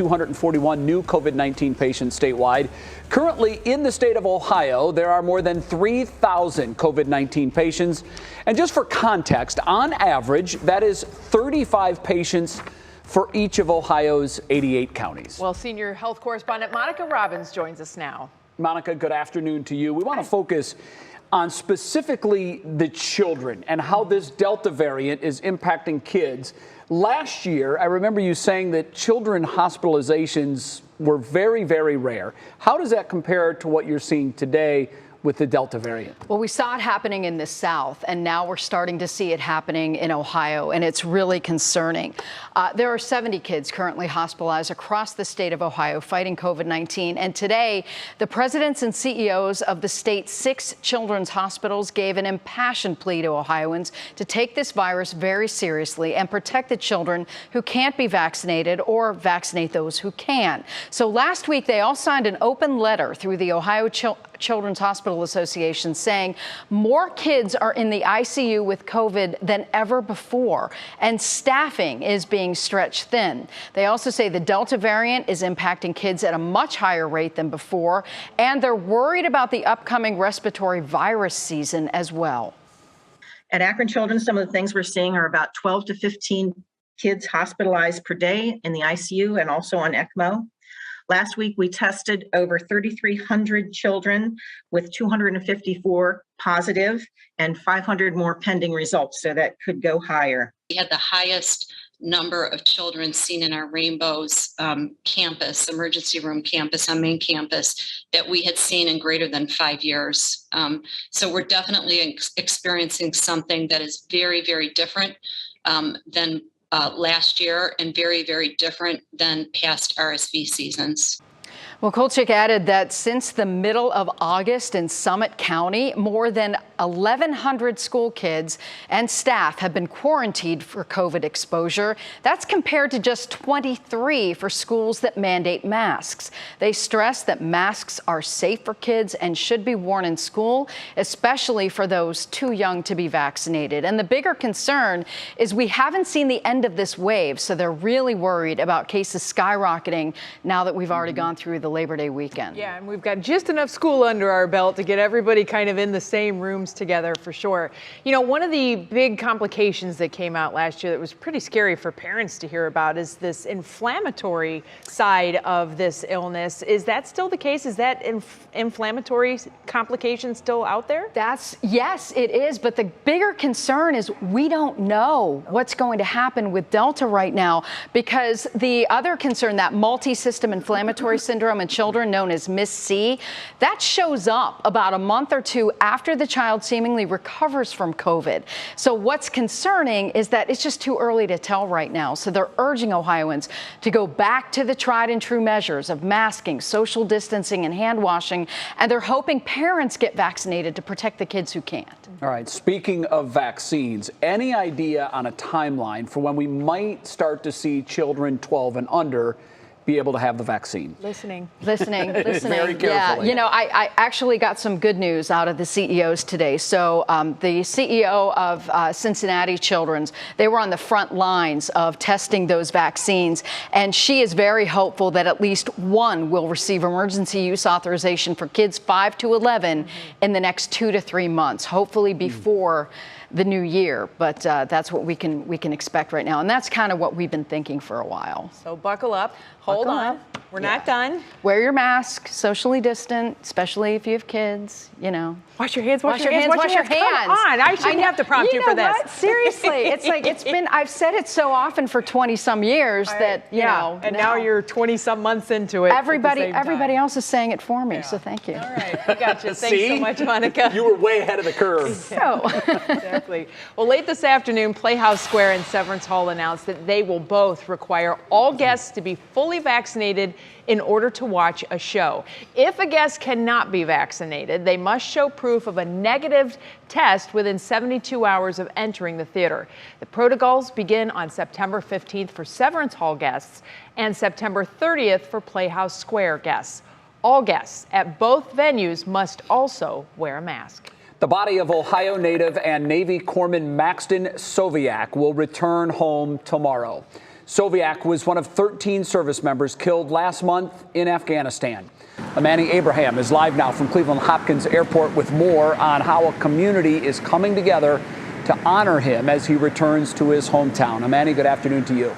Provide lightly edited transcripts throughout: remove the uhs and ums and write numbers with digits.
241 new COVID-19 patients statewide. Currently in the state of Ohio, there are more than 3,000 COVID-19 patients. And just for context, on average, that is 35 patients for each of Ohio's 88 counties. Well, senior health correspondent Monica Robbins joins us now. Monica, good afternoon to you. We want to focus on specifically the children and how this Delta variant is impacting kids. Last year, I remember you saying that children hospitalizations were very, very rare. How does that compare to what you're seeing today with the Delta variant? Well, we saw it happening in the South, and now we're starting to see it happening in Ohio, and it's really concerning. There are 70 kids currently hospitalized across the state of Ohio fighting COVID-19, and today, the presidents and CEOs of the state's 6 children's hospitals gave an impassioned plea to Ohioans to take this virus very seriously and protect the children who can't be vaccinated or vaccinate those who can. So last week, they all signed an open letter through the Ohio Children's Hospital Association saying more kids are in the ICU with COVID than ever before, and staffing is being stretched thin. They also say the Delta variant is impacting kids at a much higher rate than before, and they're worried about the upcoming respiratory virus season as well. At Akron Children's, some of the things we're seeing are about 12 to 15 kids hospitalized per day in the ICU and also on ECMO. Last week, we tested over 3,300 children with 254 positive and 500 more pending results, so that could go higher. We had the highest number of children seen in our Rainbows campus, emergency room campus, on main campus, that we had seen in greater than 5 years. So we're definitely experiencing something that is very, very different than last year, and very, very different than past RSV seasons. Well, Kolchik added that since the middle of August in Summit County, more than 1,100 school kids and staff have been quarantined for COVID exposure. That's compared to just 23 for schools that mandate masks. They stress that masks are safe for kids and should be worn in school, especially for those too young to be vaccinated. And the bigger concern is we haven't seen the end of this wave, so they're really worried about cases skyrocketing now that we've already gone through the Labor Day weekend. Yeah, and we've got just enough school under our belt to get everybody kind of in the same rooms together for sure. You know, one of the big complications that came out last year that was pretty scary for parents to hear about is this inflammatory side of this illness. Is that still the case? Is that inflammatory complication still out there? Yes, it is. But the bigger concern is we don't know what's going to happen with Delta right now, because the other concern, that multi-system inflammatory syndrome in children known as MIS-C, that shows up about a month or two after the child seemingly recovers from COVID. So what's concerning is that it's just too early to tell right now. So they're urging Ohioans to go back to the tried and true measures of masking, social distancing, and hand washing. And they're hoping parents get vaccinated to protect the kids who can't. All right, speaking of vaccines, any idea on a timeline for when we might start to see children 12 and under be able to have the vaccine? Listening. Very carefully. Yeah, you know, I actually got some good news out of the CEOs today. So the CEO of Cincinnati Children's, they were on the front lines of testing those vaccines, and she is very hopeful that at least one will receive emergency use authorization for kids 5 to 11 in the next 2 to 3 months, hopefully before the new year. But that's what we can expect right now, and that's kind of what we've been thinking for a while. So buckle up, hold on. We're not done. Wear your mask, socially distant, especially if you have kids, you know. Wash your hands, wash your hands. Come on, I shouldn't have to prompt you for this. What? Seriously, it's like, I've said it so often for 20 some years that, you know. And now you're 20 some months into it. Everybody else is saying it for me, so thank you. All right, I got you. Thanks so much, Monica. You were way ahead of the curve. So. Exactly. Well, late this afternoon, Playhouse Square and Severance Hall announced that they will both require all guests to be fully vaccinated in order to watch a show. If a guest cannot be vaccinated, they must show proof of a negative test within 72 hours of entering the theater. The protocols begin on September 15th for Severance Hall guests and September 30th for Playhouse Square guests. All guests at both venues must also wear a mask. The body of Ohio native and Navy Corpsman Maxton Soviak will return home tomorrow. Soviak was one of 13 service members killed last month in Afghanistan. Amani Abraham is live now from Cleveland Hopkins Airport with more on how a community is coming together to honor him as he returns to his hometown. Amani, good afternoon to you.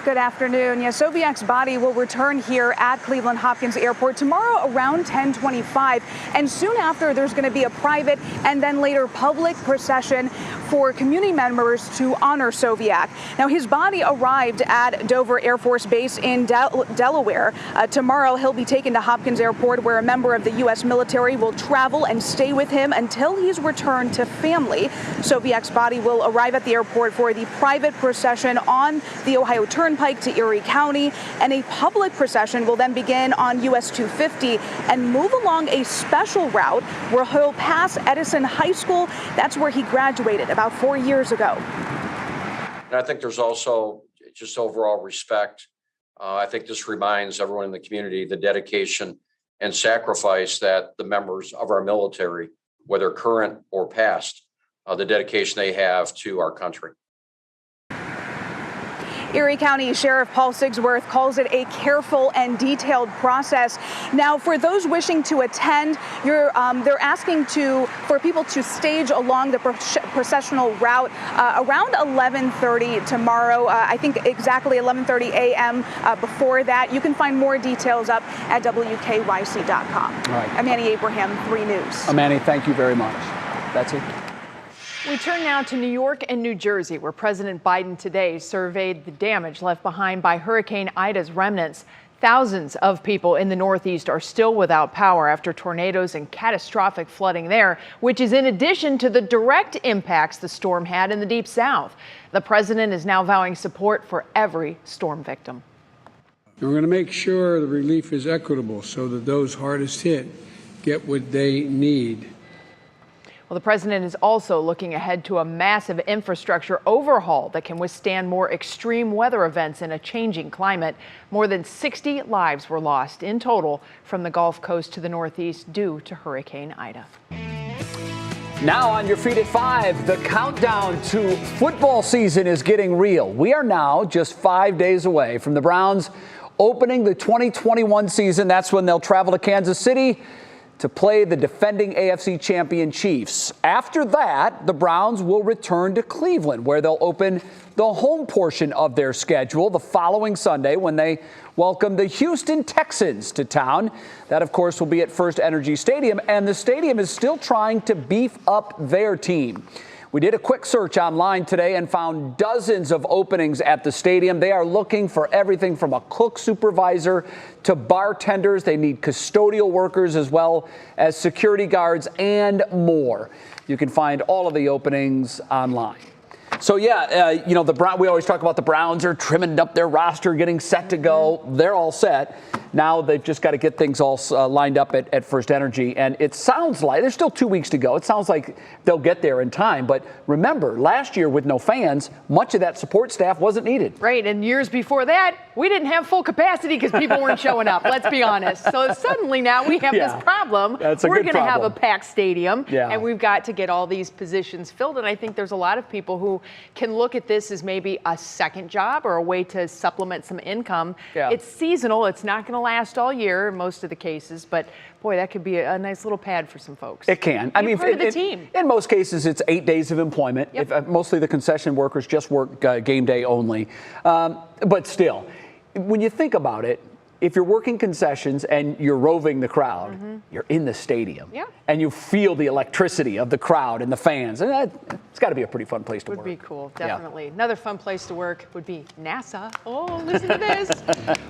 Good afternoon. Yeah, Soviak's body will return here at Cleveland Hopkins Airport tomorrow around 10:25. And soon after, there's going to be a private and then later public procession for community members to honor Soviak. Now, his body arrived at Dover Air Force Base in Delaware. Tomorrow, he'll be taken to Hopkins Airport, where a member of the U.S. military will travel and stay with him until he's returned to family. Soviak's body will arrive at the airport for the private procession on the Ohio Turnpike to Erie County, and a public procession will then begin on US 250 and move along a special route where he'll pass Edison High School. That's where he graduated about 4 years ago. And I think there's also just overall respect. I think this reminds everyone in the community the dedication and sacrifice that the members of our military, whether current or past, the dedication they have to our country. Erie County Sheriff Paul Sigsworth calls it a careful and detailed process. Now, for those wishing to attend, they're asking for people to stage along the processional route around 11:30 tomorrow. I think exactly 11:30 a.m. Before that, you can find more details up at WKYC.com. All right. Amani Abraham, 3 News. Amani, thank you very much. Betsy? We turn now to New York and New Jersey, where President Biden today surveyed the damage left behind by Hurricane Ida's remnants. Thousands of people in the Northeast are still without power after tornadoes and catastrophic flooding there, which is in addition to the direct impacts the storm had in the Deep South. The president is now vowing support for every storm victim. We're going to make sure the relief is equitable so that those hardest hit get what they need. Well, the president is also looking ahead to a massive infrastructure overhaul that can withstand more extreme weather events in a changing climate. More than 60 lives were lost in total from the Gulf Coast to the Northeast due to Hurricane Ida. Now on your feet at 5, the countdown to football season is getting real. We are now just 5 days away from the Browns opening the 2021 season. That's when they'll travel to Kansas City to play the defending AFC champion Chiefs. After that, the Browns will return to Cleveland, where they'll open the home portion of their schedule the following Sunday when they welcome the Houston Texans to town. That, of course, will be at First Energy Stadium, and the stadium is still trying to beef up their team. We did a quick search online today and found dozens of openings at the stadium. They are looking for everything from a cook supervisor to bartenders. They need custodial workers as well as security guards and more. You can find all of the openings online. So, yeah, we always talk about the Browns are trimming up their roster, getting set to go. They're all set. Now they've just got to get things all lined up at First Energy. And it sounds like there's still 2 weeks to go. It sounds like they'll get there in time. But remember, last year with no fans, much of that support staff wasn't needed. Right. And years before that, we didn't have full capacity because people weren't showing up. Let's be honest. So suddenly now we have this problem. We're going to have a packed stadium. Yeah. And we've got to get all these positions filled. And I think there's a lot of people who can look at this as maybe a second job or a way to supplement some income. Yeah. It's seasonal. It's not going to last all year in most of the cases, but boy, that could be a nice little pad for some folks. It can. I mean, the team. In most cases, it's 8 days of employment. Yep. Mostly the concession workers just work game day only. But still, when you think about it, if you're working concessions and you're roving the crowd, you're in the stadium. Yeah. And you feel the electricity of the crowd and the fans. And it's got to be a pretty fun place to work. Would be cool, definitely. Yeah. Another fun place to work would be NASA. Oh, listen to this.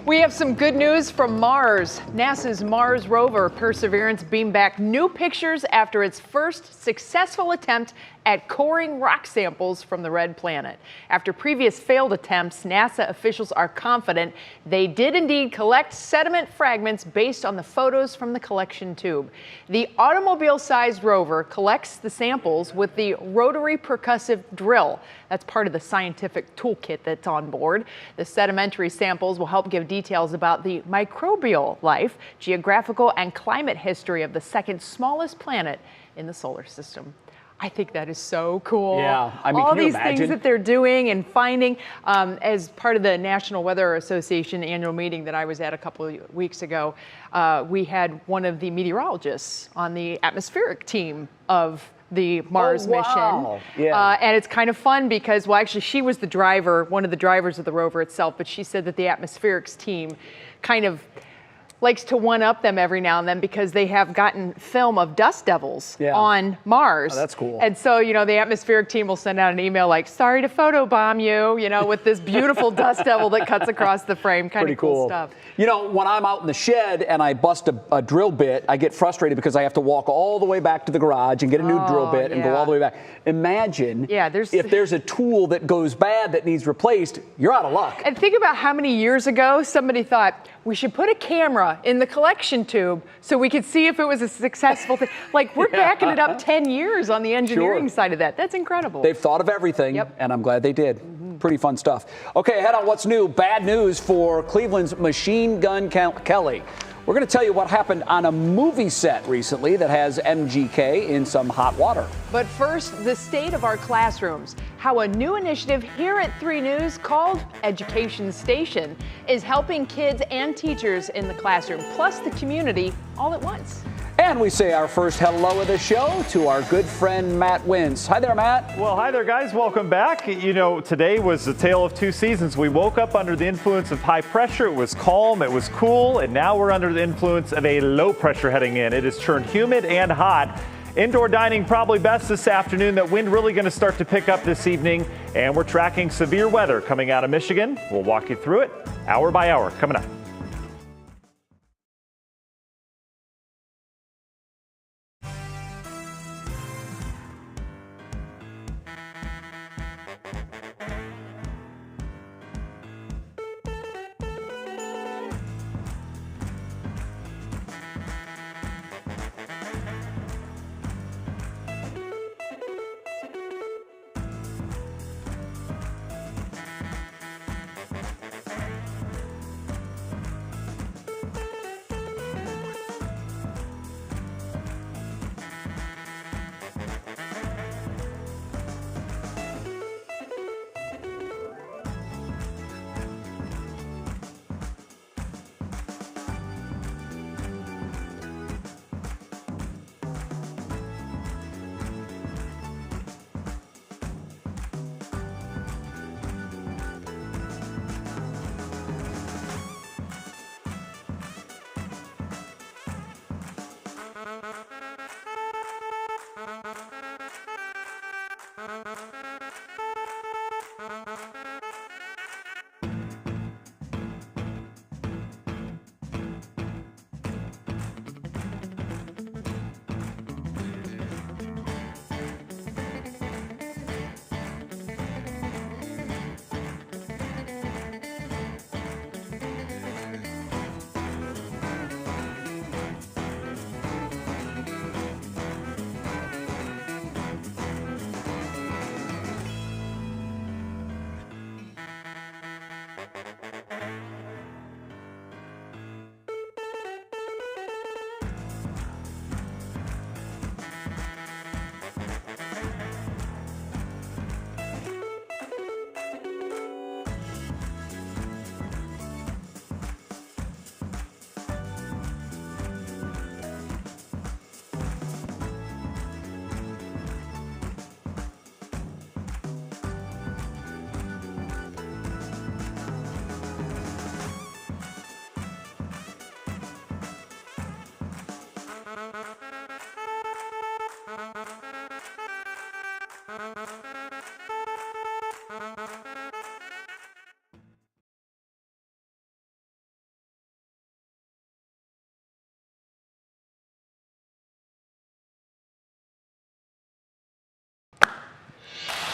We have some good news from Mars. NASA's Mars rover Perseverance beamed back new pictures after its first successful attempt at coring rock samples from the red planet. After previous failed attempts, NASA officials are confident they did indeed collect sediment fragments based on the photos from the collection tube. The automobile-sized rover collects the samples with the rotary percussive drill. That's part of the scientific toolkit that's on board. The sedimentary samples will help give details about the microbial life, geographical, and climate history of the second smallest planet in the solar system. I think that is so cool. Yeah, I mean, all can you these imagine? things that they're doing and finding. As part of the National Weather Association annual meeting that I was at a couple of weeks ago, we had one of the meteorologists on the atmospheric team of the Mars wow. mission. Yeah. And it's kind of fun because, well, actually, she was the driver, one of the drivers of the rover itself, but she said that the atmospherics team kind of likes to one-up them every now and then because they have gotten film of dust devils on Mars. Oh, that's cool. And so, the atmospheric team will send out an email like, sorry to photobomb you, with this beautiful dust devil that cuts across the frame. Kind of cool stuff. When I'm out in the shed and I bust a drill bit, I get frustrated because I have to walk all the way back to the garage and get a new drill bit and go all the way back. Imagine if there's a tool that goes bad that needs replaced, you're out of luck. And think about how many years ago somebody thought, we should put a camera in the collection tube so we could see if it was a successful thing. Like, we're backing it up 10 years on the engineering side of that. That's incredible. They've thought of everything, and I'm glad they did. Pretty fun stuff. Okay, ahead on What's New. Bad news for Cleveland's Machine Gun Kelly. We're going to tell you what happened on a movie set recently that has MGK in some hot water. But first, the state of our classrooms. How a new initiative here at 3 News called Education Station is helping kids and teachers in the classroom, plus the community, all at once. And we say our first hello of the show to our good friend Matt Wins. Hi there, Matt. Well, hi there, guys. Welcome back. Today was the tale of 2 seasons. We woke up under the influence of high pressure. It was calm, it was cool, and now we're under the influence of a low pressure heading in. It has turned humid and hot. Indoor dining probably best this afternoon. That wind really going to start to pick up this evening, and we're tracking severe weather coming out of Michigan. We'll walk you through it hour by hour coming up.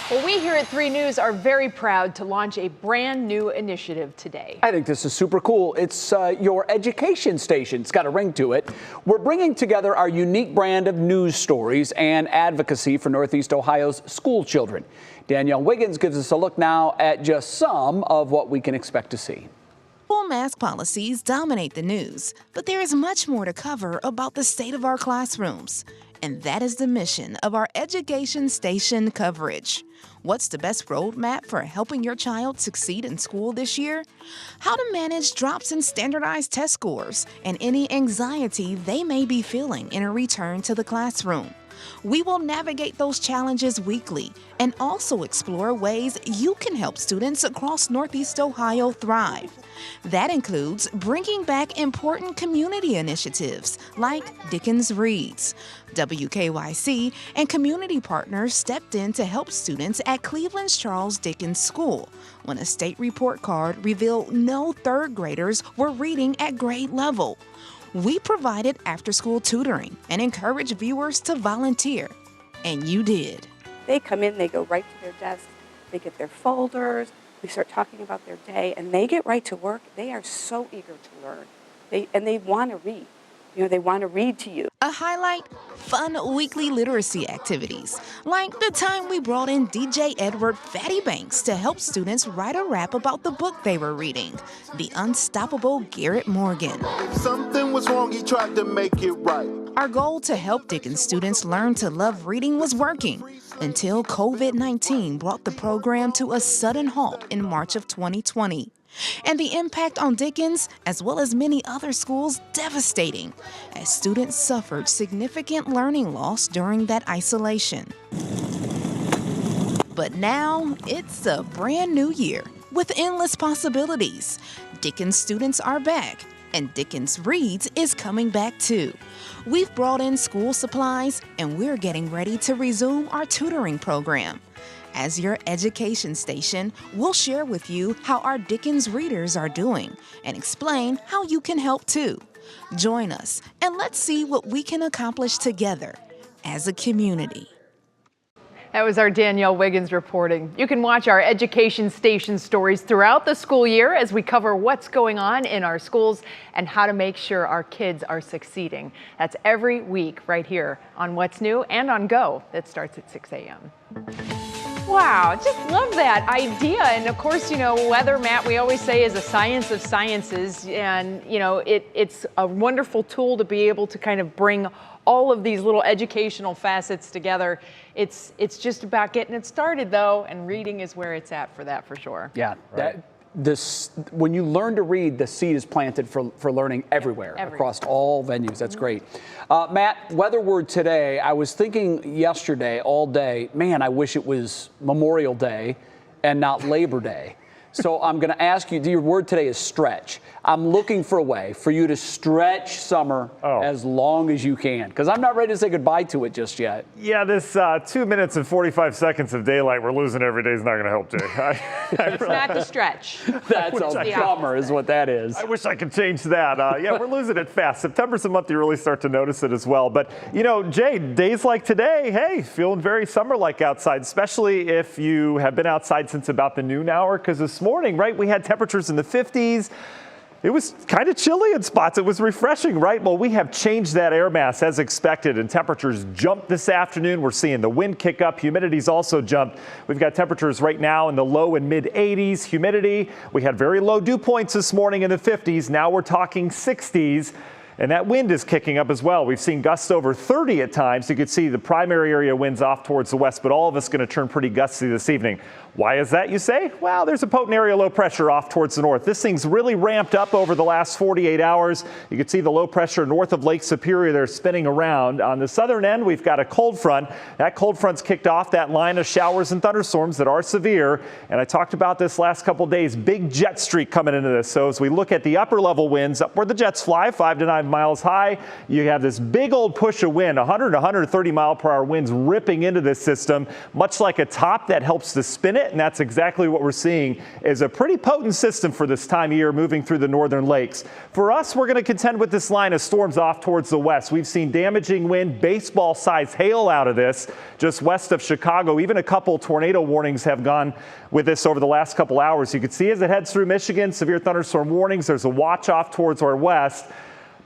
Well, we here at 3 News are very proud to launch a brand new initiative today. I think this is super cool. It's your education station. It's got a ring to it. We're bringing together our unique brand of news stories and advocacy for Northeast Ohio's school children. Danielle Wiggins gives us a look now at just some of what we can expect to see. School mask policies dominate the news, but there is much more to cover about the state of our classrooms. And that is the mission of our Education Station coverage. What's the best roadmap for helping your child succeed in school this year? How to manage drops in standardized test scores and any anxiety they may be feeling in a return to the classroom. We will navigate those challenges weekly and also explore ways you can help students across Northeast Ohio thrive. That includes bringing back important community initiatives like Dickens Reads. WKYC and community partners stepped in to help students at Cleveland's Charles Dickens School when a state report card revealed no third graders were reading at grade level. We provided after-school tutoring and encouraged viewers to volunteer. And you did. They come in, they go right to their desk, they get their folders, we start talking about their day, and they get right to work. They are so eager to learn. They want to read. They want to read to you. A highlight, fun weekly literacy activities, like the time we brought in DJ Edward Fatty Banks to help students write a rap about the book they were reading, The Unstoppable Garrett Morgan. If something was wrong, he tried to make it right. Our goal to help Dickens students learn to love reading was working until COVID-19 brought the program to a sudden halt in March of 2020. And the impact on Dickens, as well as many other schools, devastating, as students suffered significant learning loss during that isolation. But now, it's a brand new year with endless possibilities. Dickens students are back, and Dickens Reads is coming back too. We've brought in school supplies, and we're getting ready to resume our tutoring program. As your education station, we'll share with you how our Dickens readers are doing and explain how you can help too. Join us and let's see what we can accomplish together as a community. That was our Danielle Wiggins reporting. You can watch our Education Station stories throughout the school year as we cover what's going on in our schools and how to make sure our kids are succeeding. That's every week right here on What's New and on Go. That starts at 6 a.m. Wow, just love that idea. And of course, weather, Matt, we always say is a science of sciences. And, it's a wonderful tool to be able to kind of bring all of these little educational facets together. It's just about getting it started, though, and reading is where it's at for that, for sure. Yeah. Right. When you learn to read, the seed is planted for learning everywhere, across all venues. That's great. Matt, weather word today, I was thinking yesterday all day, man, I wish it was Memorial Day and not Labor Day. So I'm going to ask you, your word today is stretch. I'm looking for a way for you to stretch summer as long as you can, because I'm not ready to say goodbye to it just yet. Yeah, this 2 minutes and 45 seconds of daylight we're losing every day is not going to help, Jay. It's not the stretch. That's a bummer is what that is. I wish I could change that. Yeah, we're losing it fast. September's the month you really start to notice it as well. But, Jay, days like today, hey, feeling very summer-like outside, especially if you have been outside since about the noon hour, because this morning, right, we had temperatures in the 50s. It was kind of chilly in spots. It was refreshing, right? Well, we have changed that air mass as expected, and temperatures jumped this afternoon. We're seeing the wind kick up. Humidity's also jumped. We've got temperatures right now in the low and mid 80s. Humidity, we had very low dew points this morning in the 50s. Now we're talking 60s. And that wind is kicking up as well. We've seen gusts over 30 at times. You can see the primary area winds off towards the west, but all of us going to turn pretty gusty this evening. Why is that, you say? Well, there's a potent area low pressure off towards the north. This thing's really ramped up over the last 48 hours. You can see the low pressure north of Lake Superior there spinning around. On the southern end, we've got a cold front. That cold front's kicked off that line of showers and thunderstorms that are severe. And I talked about this last couple days, big jet streak coming into this. So as we look at the upper level winds, up where the jets fly, 5 to 9 miles high, you have this big old push of wind, 100 to 130 mile per hour winds ripping into this system, much like a top that helps to spin it. And that's exactly what we're seeing is a pretty potent system for this time of year moving through the northern lakes. For us, we're going to contend with this line of storms off towards the west. We've seen damaging wind, baseball-sized hail out of this just west of Chicago. Even a couple tornado warnings have gone with this over the last couple hours. You can see as it heads through Michigan, severe thunderstorm warnings. There's a watch off towards our west.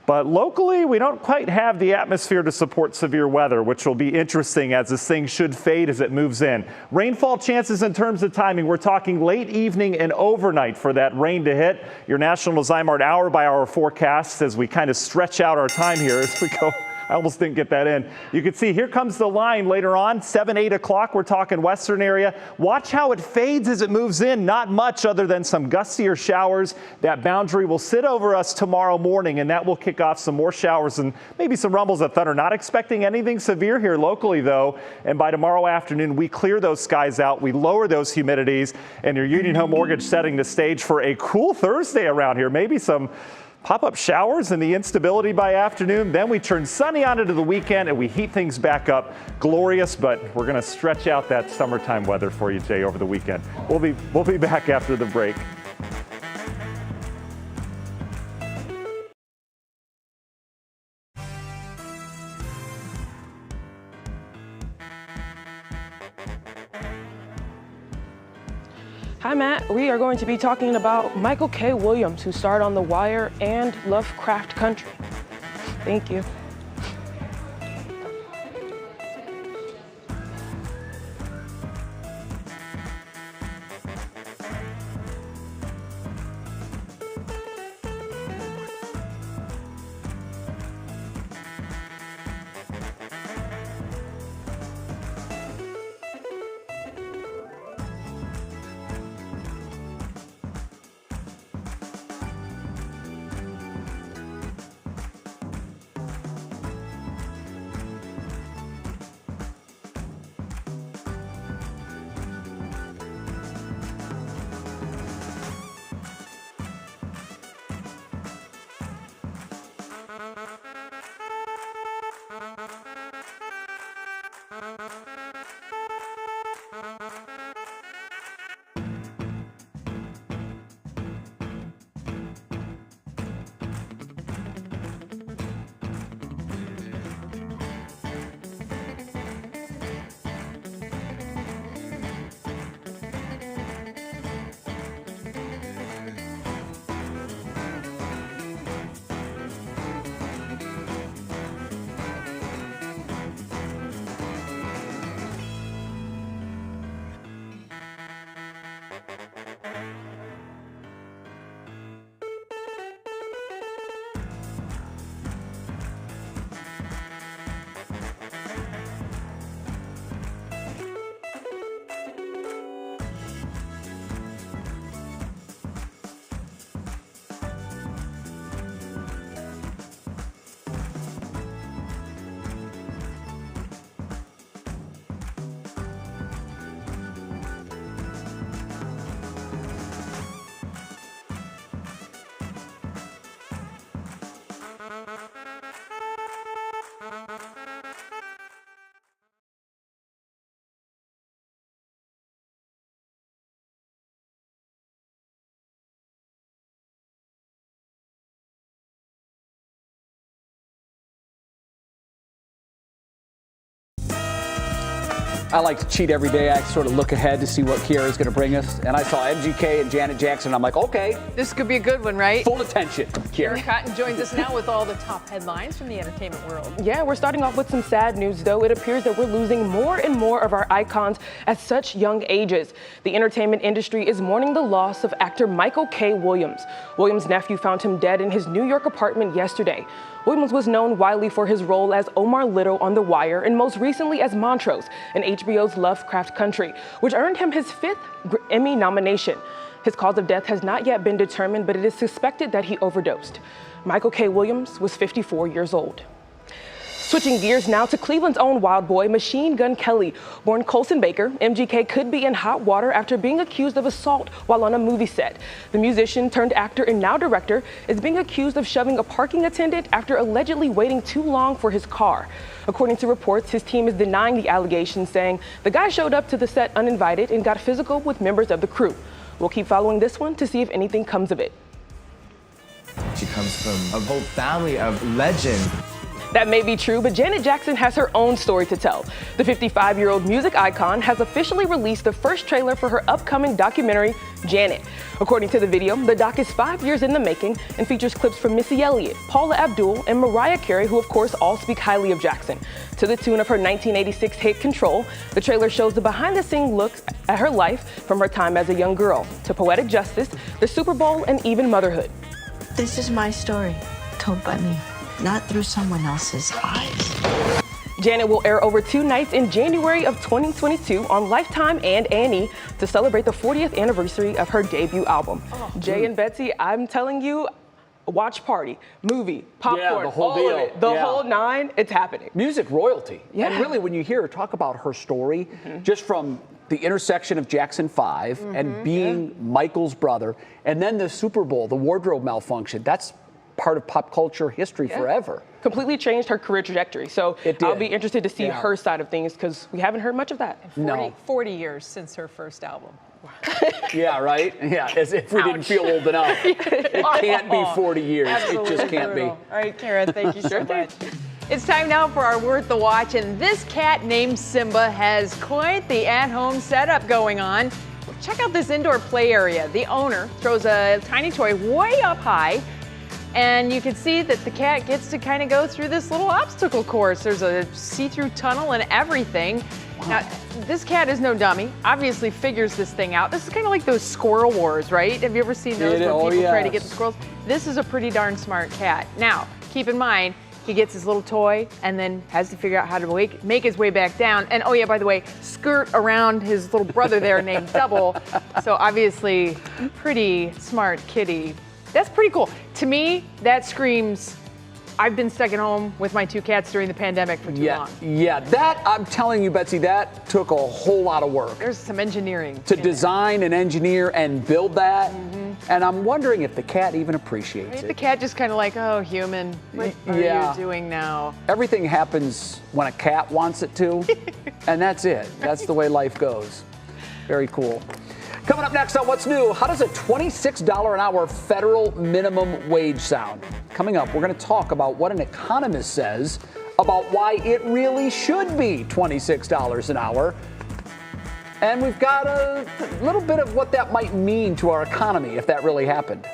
But locally, we don't quite have the atmosphere to support severe weather, which will be interesting as this thing should fade as it moves in. Rainfall chances in terms of timing, we're talking late evening and overnight for that rain to hit. Your National Zymart hour-by-hour forecast as we kind of stretch out our time here as we go. I almost didn't get that in. You can see here comes the line later on, 7, 8 o'clock. We're talking western area. Watch how it fades as it moves in. Not much other than some gustier showers. That boundary will sit over us tomorrow morning, and that will kick off some more showers and maybe some rumbles of thunder. Not expecting anything severe here locally, though. And by tomorrow afternoon, we clear those skies out. We lower those humidities, and your Union Home Mortgage setting the stage for a cool Thursday around here. Maybe some pop-up showers and the instability by afternoon. Then we turn sunny on into the weekend and we heat things back up. Glorious, but we're going to stretch out that summertime weather for you, Jay, over the weekend. We'll be back after the break. Hi, Matt. We are going to be talking about Michael K. Williams, who starred on The Wire and Lovecraft Country. Thank you. I like to cheat every day. I sort of look ahead to see what Kiara is going to bring us. And I saw MGK and Janet Jackson. I'm like, okay. This could be a good one, right? Full attention, Kiara. Cotton joins us now with all the top headlines from the entertainment world. Yeah, we're starting off with some sad news, though. It appears that we're losing more and more of our icons at such young ages. The entertainment industry is mourning the loss of actor Michael K. Williams. Williams' nephew found him dead in his New York apartment yesterday. Williams was known widely for his role as Omar Little on The Wire and most recently as Montrose in HBO's Lovecraft Country, which earned him his 5th Emmy nomination. His cause of death has not yet been determined, but it is suspected that he overdosed. Michael K. Williams was 54 years old. Switching gears now to Cleveland's own wild boy, Machine Gun Kelly. Born Colson Baker, MGK could be in hot water after being accused of assault while on a movie set. The musician turned actor and now director is being accused of shoving a parking attendant after allegedly waiting too long for his car. According to reports, his team is denying the allegations, saying the guy showed up to the set uninvited and got physical with members of the crew. We'll keep following this one to see if anything comes of it. She comes from a whole family of legends. That may be true, but Janet Jackson has her own story to tell. The 55-year-old music icon has officially released the first trailer for her upcoming documentary, Janet. According to the video, the doc is 5 years in the making and features clips from Missy Elliott, Paula Abdul, and Mariah Carey, who of course all speak highly of Jackson. To the tune of her 1986 hit Control, the trailer shows the behind-the-scenes look at her life from her time as a young girl to poetic justice, the Super Bowl, and even motherhood. This is my story, told by me, not through someone else's eyes. Janet will air over 2 nights in January of 2022 on Lifetime and A&E to celebrate the 40th anniversary of her debut album. Jay and Betsy, I'm telling you, watch party, movie, popcorn, the whole all deal. of it, the whole 9, it's happening. Music royalty. Yeah. And really, when you hear her talk about her story, just from the intersection of Jackson 5 and being Michael's brother, and then the Super Bowl, the wardrobe malfunction, that's part of pop culture history forever. Completely changed her career trajectory. So I'll be interested to see Yeah. her side of things because we haven't heard much of that. 40 years since her first album. Yeah, right? Yeah, as if we didn't feel old enough. It can't be 40 years. Absolutely It just can't be. brutal. All right, Kara, thank you so much. It's time now for our Worth the Watch, and this cat named Simba has quite the at-home setup going on. Check out this indoor play area. The owner throws a tiny toy way up high, and you can see that the cat gets to kind of go through this little obstacle course. There's a see-through tunnel and everything. Now, this cat is no dummy, obviously figures this thing out. This is kind of like those squirrel wars, right? Have you ever seen those where people try to get the squirrels? This is a pretty darn smart cat. Now, keep in mind, he gets his little toy and then has to figure out how to make his way back down. And oh yeah, by the way, skirt around his little brother there named Double. So obviously, pretty smart kitty. That's pretty cool. To me, that screams, I've been stuck at home with my 2 cats during the pandemic for too long. Yeah, that, I'm telling you, Betsy, that took a whole lot of work. There's some engineering. To design and engineer and build that. And I'm wondering if the cat even appreciates The it. cat just kind of like, oh, human, what are you doing now? Everything happens when a cat wants it to, and that's it. That's the way life goes. Very cool. Coming up next on What's New, how does a $26 an hour federal minimum wage sound? Coming up, we're going to talk about what an economist says about why it really should be $26 an hour. And we've got a little bit of what that might mean to our economy if that really happened.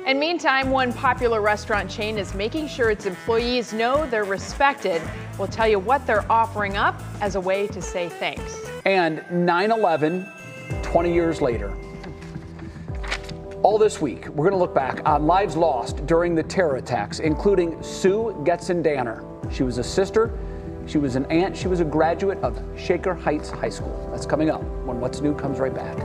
And meantime, one popular restaurant chain is making sure its employees know they're respected. We'll tell you what they're offering up as a way to say thanks. And 9/11, 20 years later. All this week, we're going to look back on lives lost during the terror attacks, including Sue Getson-Danner. She was a sister, she was an aunt, she was a graduate of Shaker Heights High School. That's coming up when What's New comes right back.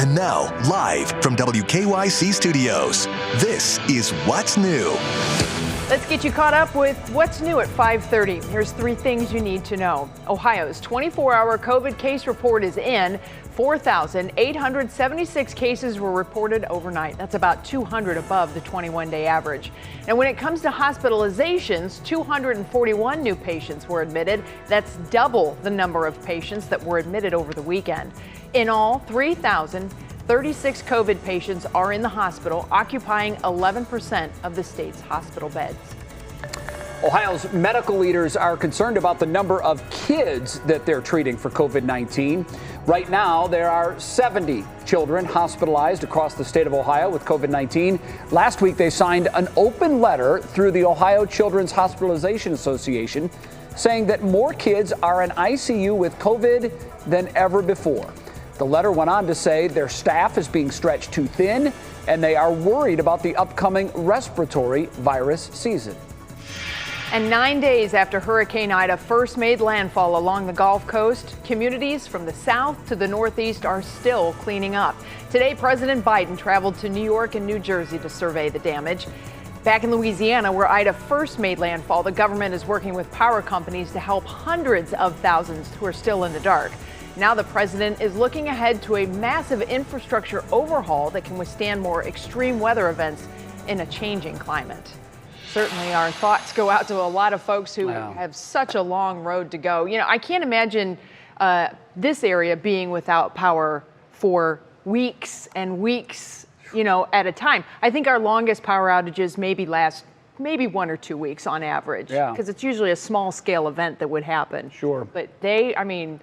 And now, live from WKYC Studios, this is What's New. Let's get you caught up with what's new at 5:30. Here's 3 things you need to know. Ohio's 24-hour COVID case report is in. 4,876 cases were reported overnight. That's about 200 above the 21-day average. And when it comes to hospitalizations, 241 new patients were admitted. That's double the number of patients that were admitted over the weekend. In all, 3,036 COVID patients are in the hospital, occupying 11% of the state's hospital beds. Ohio's medical leaders are concerned about the number of kids that they're treating for COVID-19. Right now, there are 70 children hospitalized across the state of Ohio with COVID-19. Last week, they signed an open letter through the Ohio Children's Hospitalization Association saying that more kids are in ICU with COVID than ever before. The letter went on to say their staff is being stretched too thin and they are worried about the upcoming respiratory virus season. And 9 days after Hurricane Ida first made landfall along the Gulf Coast, communities from the south to the northeast are still cleaning up. Today, President Biden traveled to New York and New Jersey to survey the damage. Back in Louisiana, where Ida first made landfall, the government is working with power companies to help hundreds of thousands who are still in the dark. Now the president is looking ahead to a massive infrastructure overhaul that can withstand more extreme weather events in a changing climate. Certainly our thoughts go out to a lot of folks who have such a long road to go. You know, I can't imagine this area being without power for weeks and weeks, you know, at a time. I think our longest power outages last 1 or 2 weeks on average, because it's usually a small scale event that would happen. Sure. But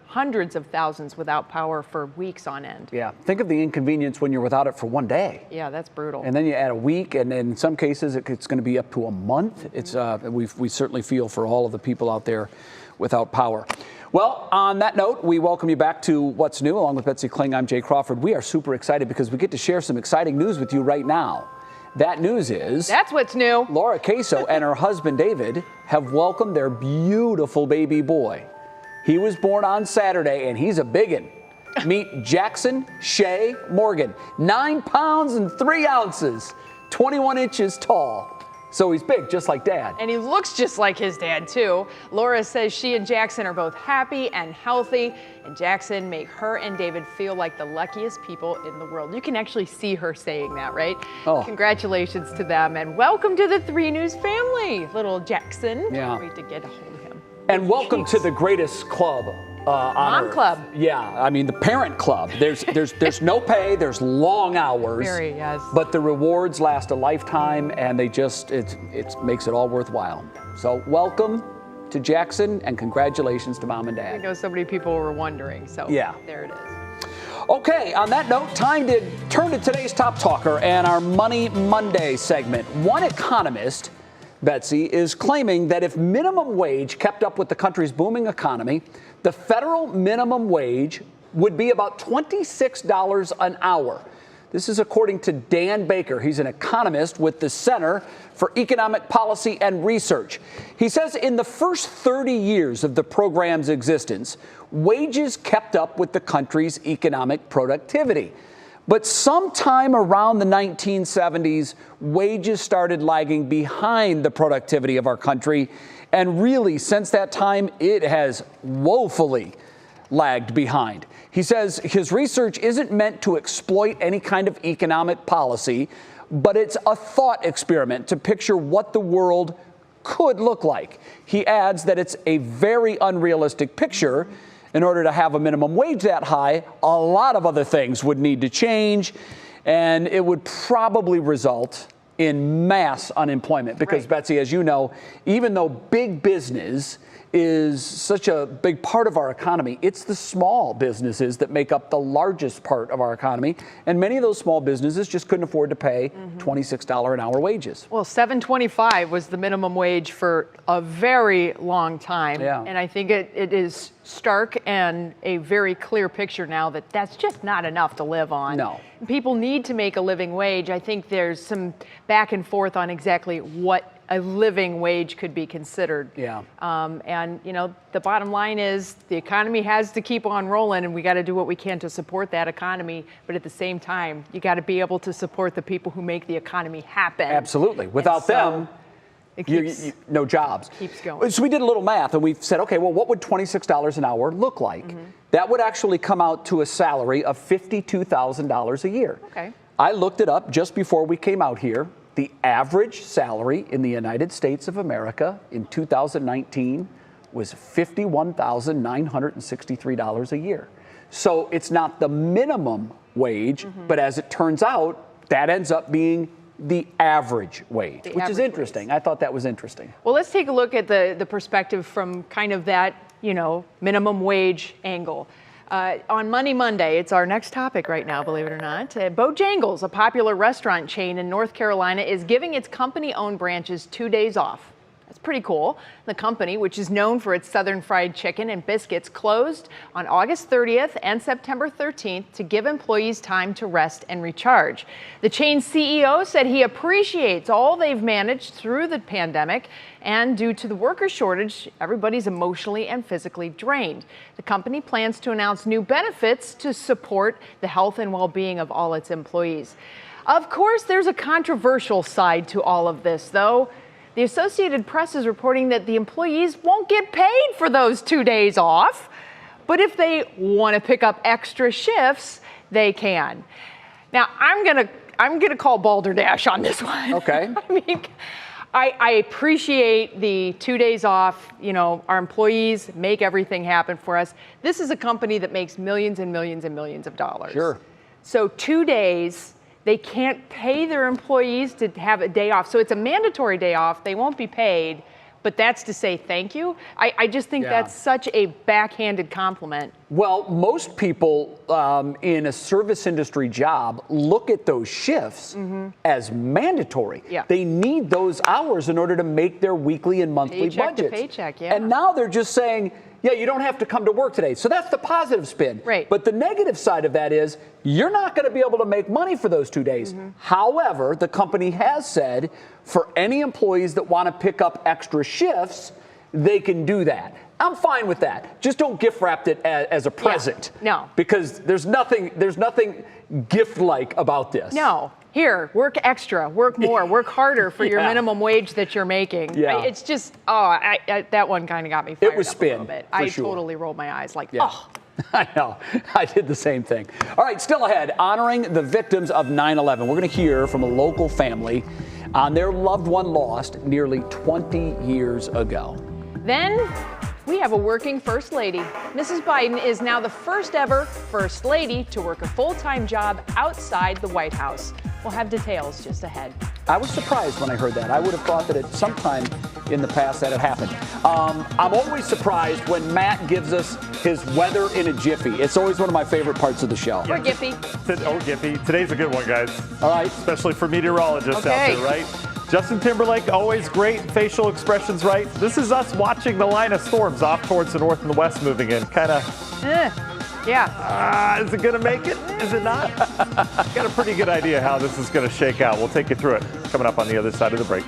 hundreds of thousands without power for weeks on end. Yeah, think of the inconvenience when you're without it for 1 day. Yeah, that's brutal. And then you add a week, and in some cases it's going to be up to a month. It's we certainly feel for all of the people out there without power. Well, on that note, we welcome you back to What's New. Along with Betsy Kling, I'm Jay Crawford. We are super excited because we get to share some exciting news with you right now. That news is... That's what's new. Laura Queso and her husband David have welcomed their beautiful baby boy. He was born on Saturday, and he's a biggin'. Meet Jackson Shea Morgan, 9 pounds and 3 ounces, 21 inches tall. So he's big, just like Dad. And he looks just like his dad, too. Laura says she and Jackson are both happy and healthy, and Jackson make her and David feel like the luckiest people in the world. You can actually see her saying that, right? Oh. Congratulations to them, and welcome to the 3 News family, little Jackson. Yeah. Great to get a hold of him. And welcome to the greatest club on Mom Earth. Club. Yeah, I mean the parent club. There's no pay, there's long hours. Very, yes. But the rewards last a lifetime, and they just it makes it all worthwhile. So welcome to Jackson, and congratulations to Mom and I Dad. know so many people were wondering, so Yeah. there it is. Okay, on that note, time to turn to today's top talker and our Money Monday segment. One economist, Betsy, is claiming that if minimum wage kept up with the country's booming economy, the federal minimum wage would be about $26 an hour. This is according to Dan Baker. He's an economist with the Center for Economic Policy and Research. He says in the first 30 years of the program's existence, wages kept up with the country's economic productivity. But sometime around the 1970s, wages started lagging behind the productivity of our country. And really, since that time, it has woefully lagged behind. He says his research isn't meant to exploit any kind of economic policy, but it's a thought experiment to picture what the world could look like. He adds that it's a very unrealistic picture. In order to have a minimum wage that high, a lot of other things would need to change, and it would probably result in mass unemployment. Because, right, Betsy, as you know, even though big business is such a big part of our economy, it's the small businesses that make up the largest part of our economy. And many of those small businesses just couldn't afford to pay $26 an hour wages. Well, $7.25 was the minimum wage for a very long time. Yeah. And I think it is stark and a very clear picture now that that's just not enough to live on. No. People need to make a living wage. I think there's some back and forth on exactly what a living wage could be considered. Yeah. And, you know, the bottom line is the economy has to keep on rolling, and we got to do what we can to support that economy. But at the same time, you got to be able to support the people who make the economy happen. Absolutely. Without them, no jobs. Keeps going. So we did a little math, and we said, okay, well, what would $26 an hour look like? That would actually come out to a salary of $52,000 a year. Okay. I looked it up just before we came out here. The average salary in the United States of America in 2019 was $51,963 a year. So it's not the minimum wage, but as it turns out, that ends up being the average wage, which is interesting. I thought that was interesting. Well, let's take a look at the perspective from kind of that, you know, minimum wage angle. On Money Monday, it's our next topic right now, believe it or not. Bojangles, a popular restaurant chain in North Carolina, is giving its company-owned branches 2 days off. That's pretty cool. The company, which is known for its Southern fried chicken and biscuits, closed on August 30th and September 13th to give employees time to rest and recharge. The chain's CEO said he appreciates all they've managed through the pandemic, and due to the worker shortage, everybody's emotionally and physically drained. The company plans to announce new benefits to support the health and well-being of all its employees. Of course, there's a controversial side to all of this, though. The Associated Press is reporting that the employees won't get paid for those 2 days off, but if they want to pick up extra shifts, they can. Now, I'm gonna call balderdash on this one. Okay. I mean, I appreciate the 2 days off. You know, our employees make everything happen for us. This is a company that makes millions and millions and millions of dollars. Sure. So 2 days. They can't pay their employees to have a day off. So it's a mandatory day off. They won't be paid, but that's to say thank you. I just think that's such a backhanded compliment. Well, most people in a service industry job look at those shifts as mandatory. Yeah. They need those hours in order to make their weekly and monthly Paycheck to budgets. paycheck, yeah. And now they're just saying, yeah, you don't have to come to work today. So that's the positive spin. Right. But the negative side of that is you're not going to be able to make money for those 2 days. However, the company has said for any employees that want to pick up extra shifts, they can do that. I'm fine with that. Just don't gift wrap it as a present. No. Because there's nothing gift-like about this. No. Here, work extra, work more, work harder for your minimum wage that you're making. Yeah. It's just, that one kind of got me fired It was up spin, a little bit. for I sure. totally rolled my eyes like, I know. I did the same thing. All right, still ahead, honoring the victims of 9/11. We're going to hear from a local family on their loved one lost nearly 20 years ago. Then we have a working First Lady. Mrs. Biden is now the first ever First Lady to work a full-time job outside the White House. We'll have details just ahead. I was surprised when I heard that. I would have thought that at some time in the past that had happened. I'm always surprised when Matt gives us his weather in a jiffy. It's always one of my favorite parts of the show. Or Giffy. Or Giffy. Today's a good one, guys. All right. Especially for meteorologists out Okay. there, right? Justin Timberlake, always great facial expressions, right? This is us watching the line of storms off towards the north and the west moving in. Kind of. Yeah. Is it going to make it? Is it not? Got a pretty good idea how this is going to shake out. We'll take you through it coming up on the other side of the break.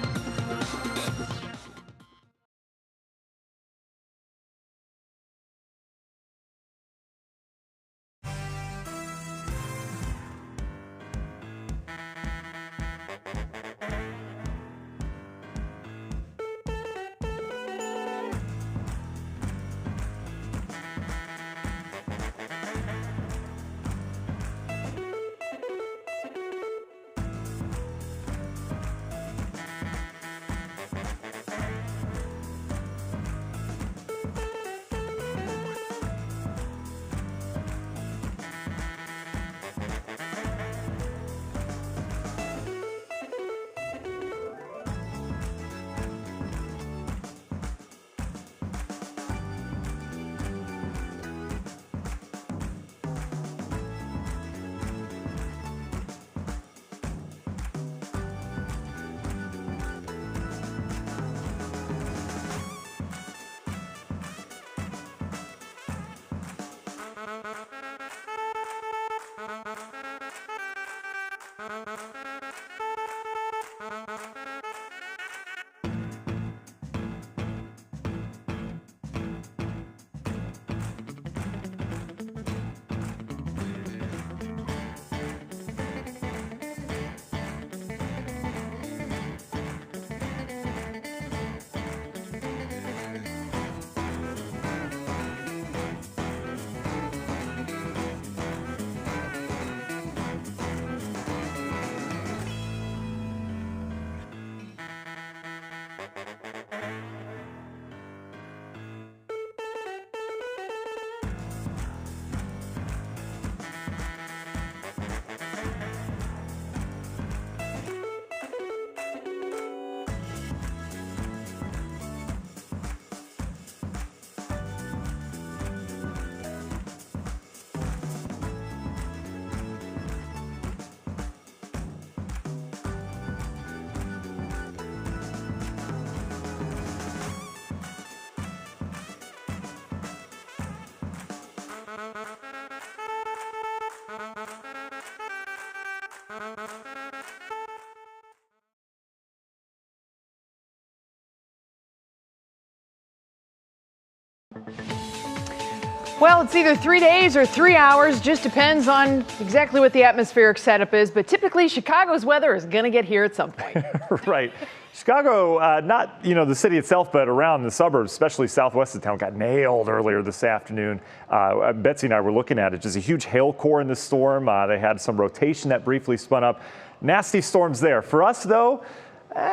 Well, it's either 3 days or 3 hours, just depends on exactly what the atmospheric setup is. But typically, Chicago's weather is going to get here at some point. Right. Chicago, not, the city itself, but around the suburbs, especially southwest of town, got nailed earlier this afternoon. Betsy and I were looking at it. Just a huge hail core in the storm. They had some rotation that briefly spun up. Nasty storms there. For us, though,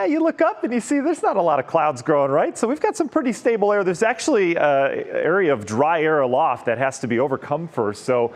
you look up and you see there's not a lot of clouds growing, right? So we've got some pretty stable air. There's actually an area of dry air aloft that has to be overcome first. So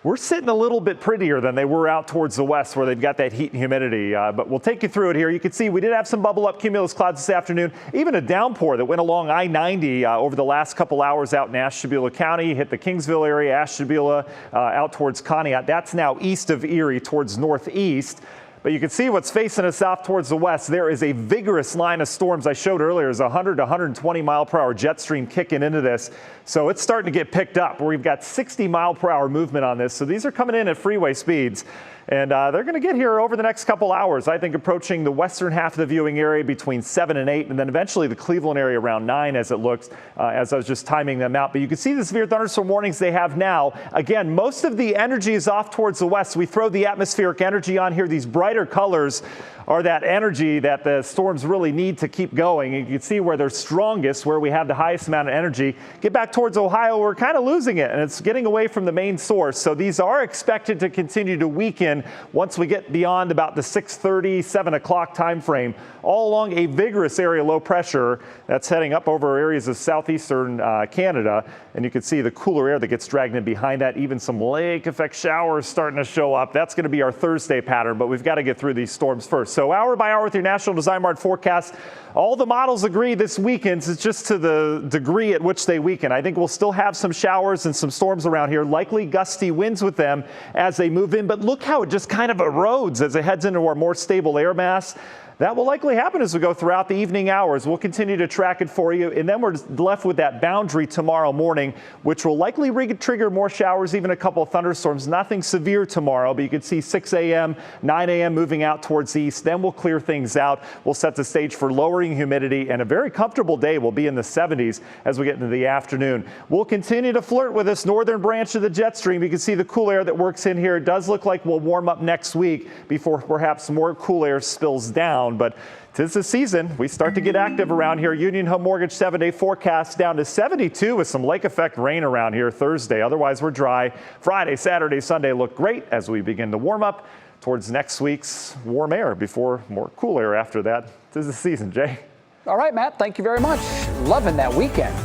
we're sitting a little bit prettier than they were out towards the west where they've got that heat and humidity. But we'll take you through it here. You can see we did have some bubble up cumulus clouds this afternoon, even a downpour that went along I-90 over the last couple hours out in Ashtabula County, hit the Kingsville area, Ashtabula, out towards Conneaut. That's now east of Erie towards northeast. But you can see what's facing us off towards the west. There is a vigorous line of storms I showed earlier. There's 100 to 120 mile per hour jet stream kicking into this. So it's starting to get picked up. We've got 60 mile per hour movement on this. So these are coming in at freeway speeds. And they're going to get here over the next couple hours. I think approaching the western half of the viewing area between 7 and 8, and then eventually the Cleveland area around 9 as it looks, as I was just timing them out. But you can see the severe thunderstorm warnings they have now. Again, most of the energy is off towards the west. We throw the atmospheric energy on here. These brighter colors are that energy that the storms really need to keep going. And you can see where they're strongest, where we have the highest amount of energy. Get back towards Ohio, we're kind of losing it, and it's getting away from the main source. So these are expected to continue to weaken once we get beyond about the 6:30, 7 o'clock time frame. All along a vigorous area low pressure that's heading up over areas of southeastern Canada. And you can see the cooler air that gets dragged in behind that. Even some lake effect showers starting to show up. That's going to be our Thursday pattern, but we've got to get through these storms first. So hour by hour with your National Design Mart forecast. All the models agree this weekends. It's just to the degree at which they weaken. I think we'll still have some showers and some storms around here, likely gusty winds with them as they move in. But look how it just kind of erodes as it heads into our more stable air mass. That will likely happen as we go throughout the evening hours. We'll continue to track it for you. And then we're left with that boundary tomorrow morning, which will likely trigger more showers, even a couple of thunderstorms. Nothing severe tomorrow, but you can see 6 a.m., 9 a.m. moving out towards the east. Then we'll clear things out. We'll set the stage for lowering humidity, and a very comfortable day will be in the 70s as we get into the afternoon. We'll continue to flirt with this northern branch of the jet stream. You can see the cool air that works in here. It does look like we'll warm up next week before perhaps more cool air spills down. But 'tis the season. We start to get active around here. Union Home Mortgage 7-day forecast down to 72 with some lake effect rain around here Thursday. Otherwise, we're dry. Friday, Saturday, Sunday look great as we begin to warm up towards next week's warm air before more cool air after that. 'Tis the season, Jay. All right, Matt, thank you very much. Loving that weekend.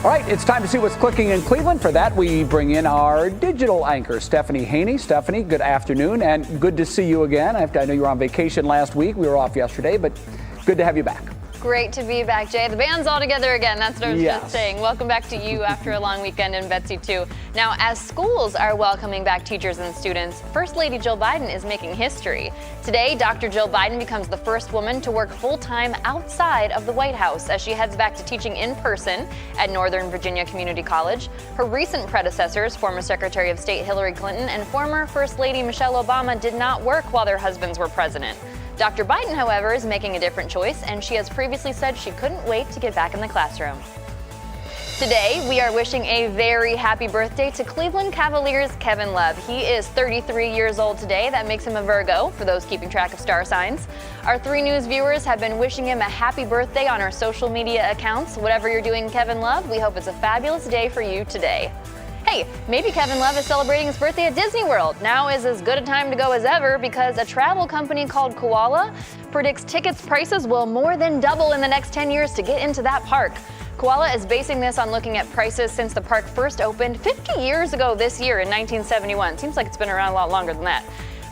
All right, it's time to see what's clicking in Cleveland. For that, we bring in our digital anchor, Stephanie Haney. Stephanie, good afternoon, and good to see you again. I know you were on vacation last week. We were off yesterday, but good to have you back. Great to be back, Jay. The band's all together again. That's what I was just saying. Welcome back to you after a long weekend, and Betsy too. Now, as schools are welcoming back teachers and students, First Lady Jill Biden is making history. Today, Dr. Jill Biden becomes the first woman to work full-time outside of the White House as she heads back to teaching in person at Northern Virginia Community College. Her recent predecessors, former Secretary of State Hillary Clinton and former First Lady Michelle Obama, did not work while their husbands were president. Dr. Biden, however, is making a different choice, and she has previously said she couldn't wait to get back in the classroom. Today, we are wishing a very happy birthday to Cleveland Cavaliers' Kevin Love. He is 33 years old today. That makes him a Virgo, for those keeping track of star signs. Our 3 News viewers have been wishing him a happy birthday on our social media accounts. Whatever you're doing, Kevin Love, we hope it's a fabulous day for you today. Hey, maybe Kevin Love is celebrating his birthday at Disney World. Now is as good a time to go as ever because a travel company called Koala predicts tickets prices will more than double in the next 10 years to get into that park. Koala is basing this on looking at prices since the park first opened 50 years ago this year in 1971. Seems like it's been around a lot longer than that.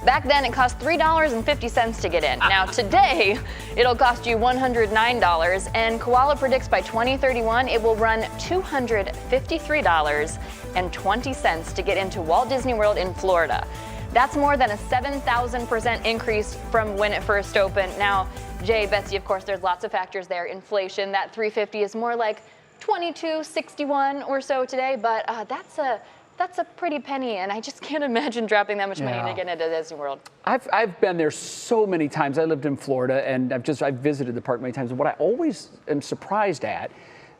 Back then, it cost $3.50 to get in. Now, today, it'll cost you $109, and Koala predicts by 2031, it will run $253.20 to get into Walt Disney World in Florida. That's more than a 7,000% increase from when it first opened. Now, Jay, Betsy, of course, there's lots of factors there. Inflation, that $350 is more like $22.61 or so today, but that's a That's a pretty penny, and I just can't imagine dropping that much money to get into Disney World. I've been there so many times. I lived in Florida, and I've visited the park many times. And what I always am surprised at,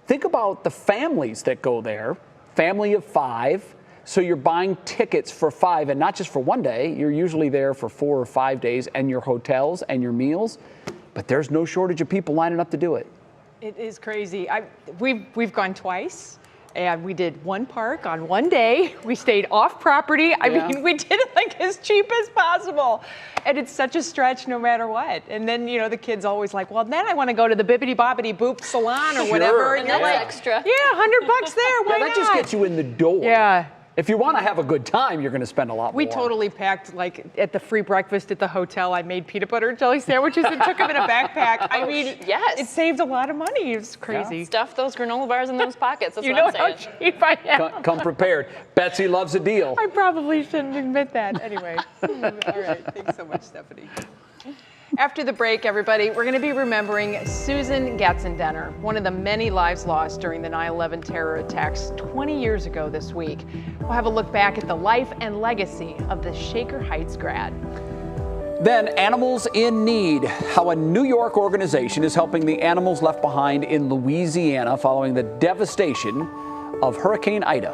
think about the families that go there, family of 5. So you're buying tickets for 5, and not just for one day. You're usually there for 4 or 5 days, and your hotels and your meals. But there's no shortage of people lining up to do it. It is crazy. We've gone twice. And we did one park on one day. We stayed off property. I mean, we did it like as cheap as possible. And it's such a stretch no matter what. And then, you know, the kids always like, well, then I want to go to the Bibbidi Bobbidi Boop salon or whatever. And that's like, extra. Yeah, $100 there. Why not? That just gets you in the door. Yeah. If you want to have a good time, you're going to spend a lot more. We totally packed, like, at the free breakfast at the hotel, I made peanut butter and jelly sandwiches and took them in a backpack. I mean, yes, it saved a lot of money. It's crazy. Yeah. Stuff those granola bars in those pockets. That's you what know I'm how saying. cheap I am. Come prepared. Betsy loves a deal. I probably shouldn't admit that. Anyway. All right. Thanks so much, Stephanie. After the break, everybody, we're going to be remembering Susan Gatzendenner, one of the many lives lost during the 9/11 terror attacks 20 years ago this week. We'll have a look back at the life and legacy of the Shaker Heights grad. Then Animals in Need, how a New York organization is helping the animals left behind in Louisiana following the devastation of Hurricane Ida.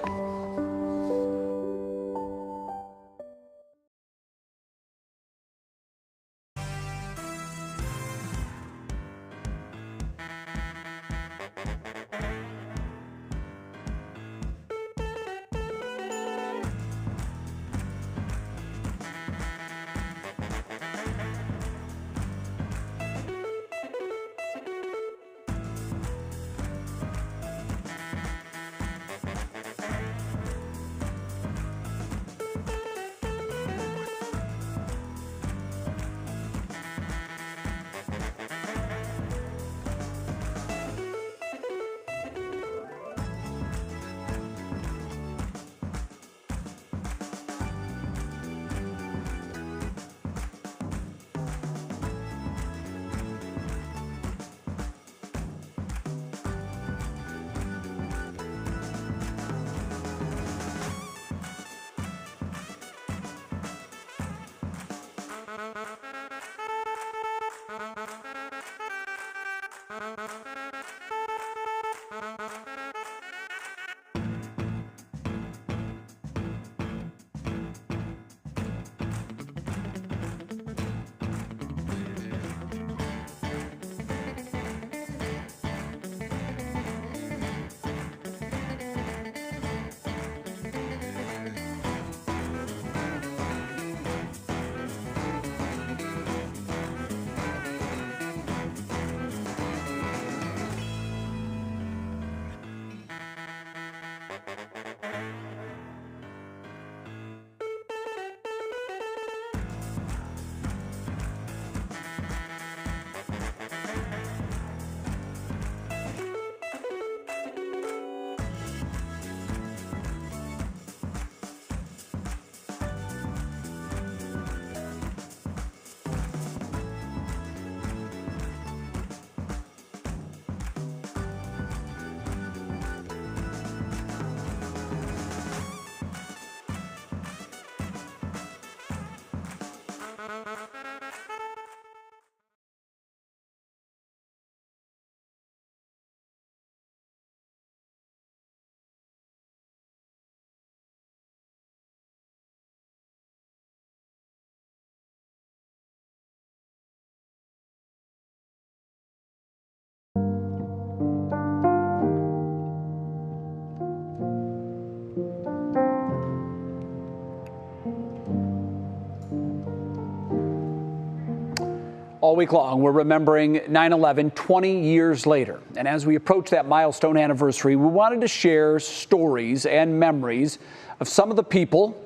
All week long, we're remembering 9/11 20 years later. And as we approach that milestone anniversary, we wanted to share stories and memories of some of the people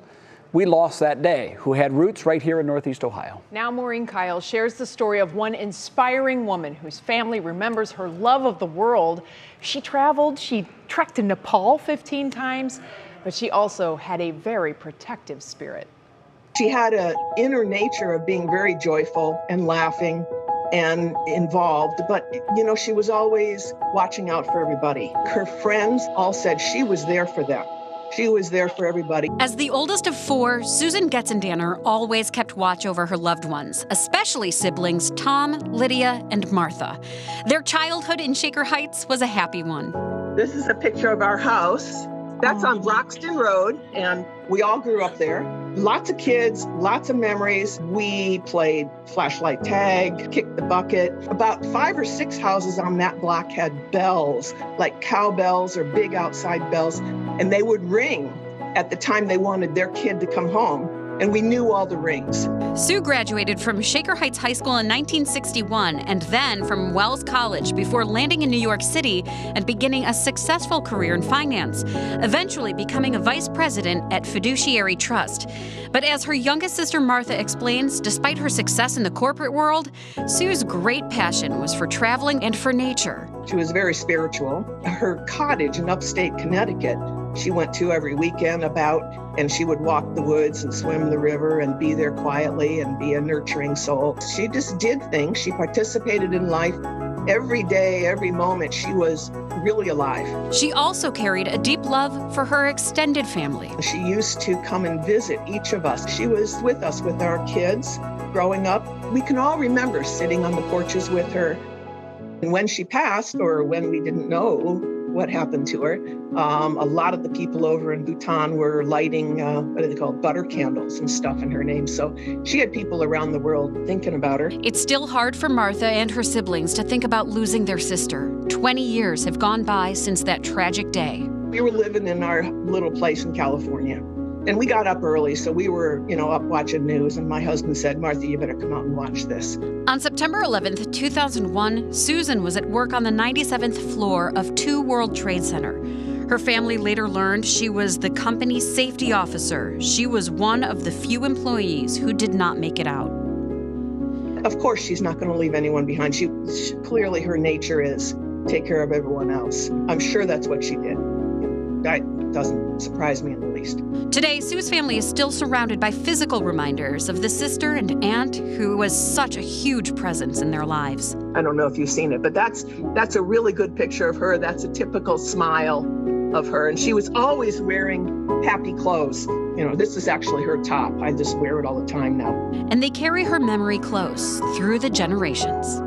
we lost that day who had roots right here in Northeast Ohio. Now Maureen Kyle shares the story of one inspiring woman whose family remembers her love of the world. She trekked to Nepal 15 times, but she also had a very protective spirit. She had an inner nature of being very joyful and laughing and involved, but you know, she was always watching out for everybody. Her friends all said she was there for them. She was there for everybody. As the oldest of four, Susan Getzendanner always kept watch over her loved ones, especially siblings Tom, Lydia, and Martha. Their childhood in Shaker Heights was a happy one. This is a picture of our house. That's on Broxton Road, and we all grew up there. Lots of kids, lots of memories. We played flashlight tag, kicked the bucket. About 5 or 6 houses on that block had bells, like cowbells or big outside bells, and they would ring at the time they wanted their kid to come home, and we knew all the rings. Sue graduated from Shaker Heights High School in 1961 and then from Wells College before landing in New York City and beginning a successful career in finance, eventually becoming a vice president at Fiduciary Trust. But as her youngest sister Martha explains, despite her success in the corporate world, Sue's great passion was for traveling and for nature. She was very spiritual. Her cottage in upstate Connecticut, she went to every weekend and she would walk the woods and swim the river and be there quietly and be a nurturing soul. She just did things. She participated in life every day, every moment. She was really alive. She also carried a deep love for her extended family. She used to come and visit each of us. She was with us with our kids growing up. We can all remember sitting on the porches with her. And when she passed, or when we didn't know what happened to her, a lot of the people over in Bhutan were lighting, what are they called, butter candles and stuff in her name. So she had people around the world thinking about her. It's still hard for Martha and her siblings to think about losing their sister. 20 years have gone by since that tragic day. We were living in our little place in California. And we got up early, so we were, up watching news. And my husband said, Martha, you better come out and watch this. On September 11th, 2001, Susan was at work on the 97th floor of 2 World Trade Center. Her family later learned she was the company's safety officer. She was one of the few employees who did not make it out. Of course, she's not going to leave anyone behind. She clearly, her nature is take care of everyone else. I'm sure that's what she did. That doesn't surprise me in the least. Today, Sue's family is still surrounded by physical reminders of the sister and aunt who was such a huge presence in their lives. I don't know if you've seen it, but that's a really good picture of her. That's a typical smile of her. And she was always wearing happy clothes. This is actually her top. I just wear it all the time now. And they carry her memory close through the generations.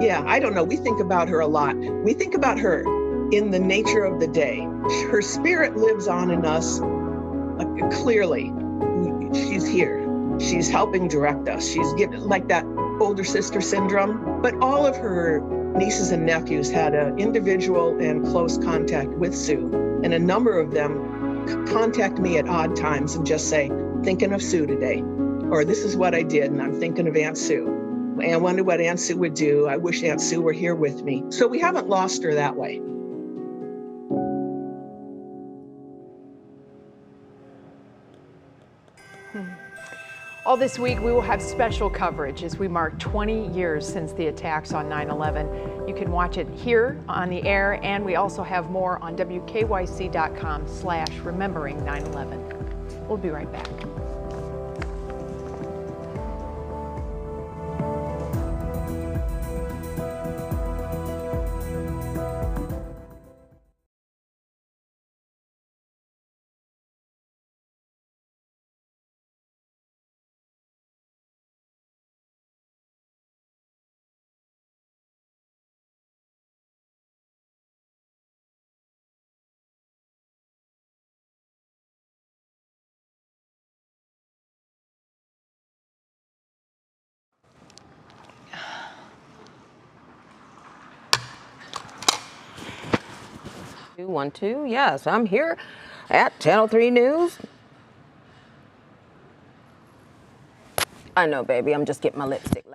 Yeah, I don't know. We think about her a lot. We think about her in the nature of the day. Her spirit lives on in us clearly. She's here. She's helping direct us. She's given like that older sister syndrome. But all of her nieces and nephews had an individual and close contact with Sue. And a number of them contact me at odd times and just say, thinking of Sue today. Or this is what I did and I'm thinking of Aunt Sue. And I wonder what Aunt Sue would do. I wish Aunt Sue were here with me. So we haven't lost her that way. All this week, we will have special coverage as we mark 20 years since the attacks on 9/11. You can watch it here on the air, and we also have more on WKYC.com/remembering 9/11. We'll be right back. One, two. Yes, I'm here at Channel 3 News. I know, baby. I'm just getting my lipstick.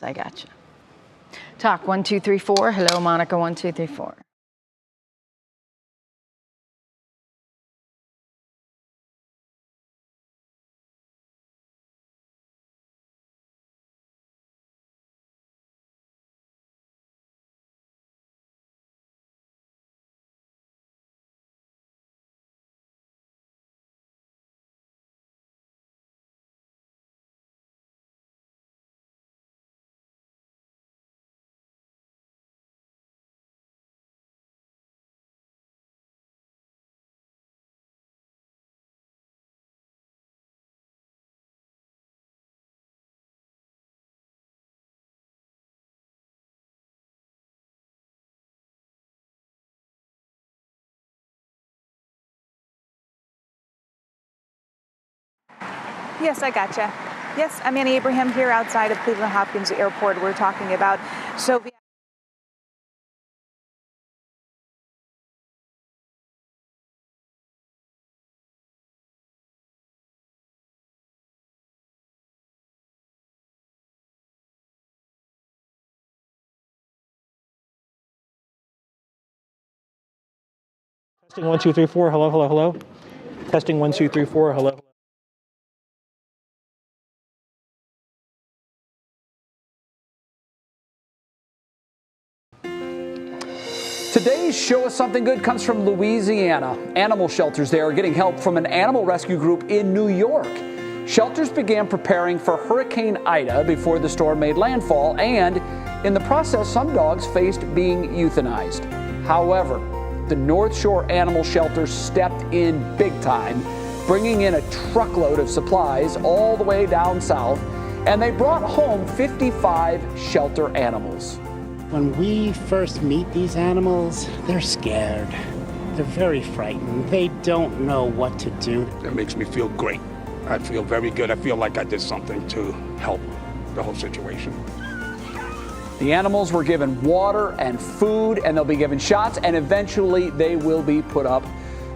I got you. Talk 1 2 3 4. Hello, Monica 1 2 3 4. Yes, I gotcha. Yes, I'm Annie Abraham here outside of Cleveland Hopkins Airport. We're talking about Soviak. Testing 1, 2, 3, 4. Hello, hello, hello. Testing 1, 2, 3, 4. Hello. Today's Show Us Something Good comes from Louisiana. Animal shelters there are getting help from an animal rescue group in New York. Shelters began preparing for Hurricane Ida before the storm made landfall, and in the process, some dogs faced being euthanized. However, the North Shore Animal Shelter stepped in big time, bringing in a truckload of supplies all the way down south, and they brought home 55 shelter animals. When we first meet these animals, they're scared. They're very frightened. They don't know what to do. That makes me feel great. I feel very good. I feel like I did something to help the whole situation. The animals were given water and food, and they'll be given shots, and eventually they will be put up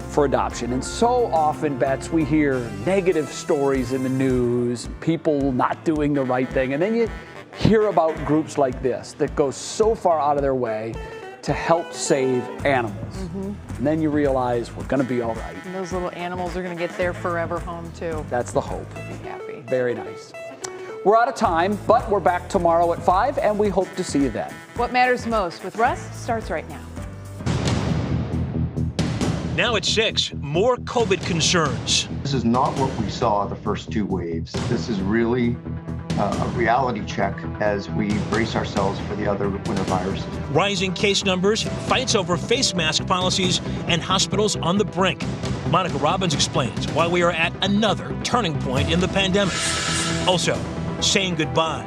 for adoption. And so often, Bets, we hear negative stories in the news, people not doing the right thing, and then you hear about groups like this that go so far out of their way to help save animals. And then you realize we're going to be all right. And those little animals are going to get their forever home, too. That's the hope. Be happy. Very nice. We're out of time, but we're back tomorrow at 5, and we hope to see you then. What matters most with Russ starts right now. Now at 6, more COVID concerns. This is not what we saw the first two waves. This is really a reality check as we brace ourselves for the other winter viruses. Rising case numbers, fights over face mask policies, and hospitals on the brink. Monica Robbins explains why we are at another turning point in the pandemic. Also, saying goodbye.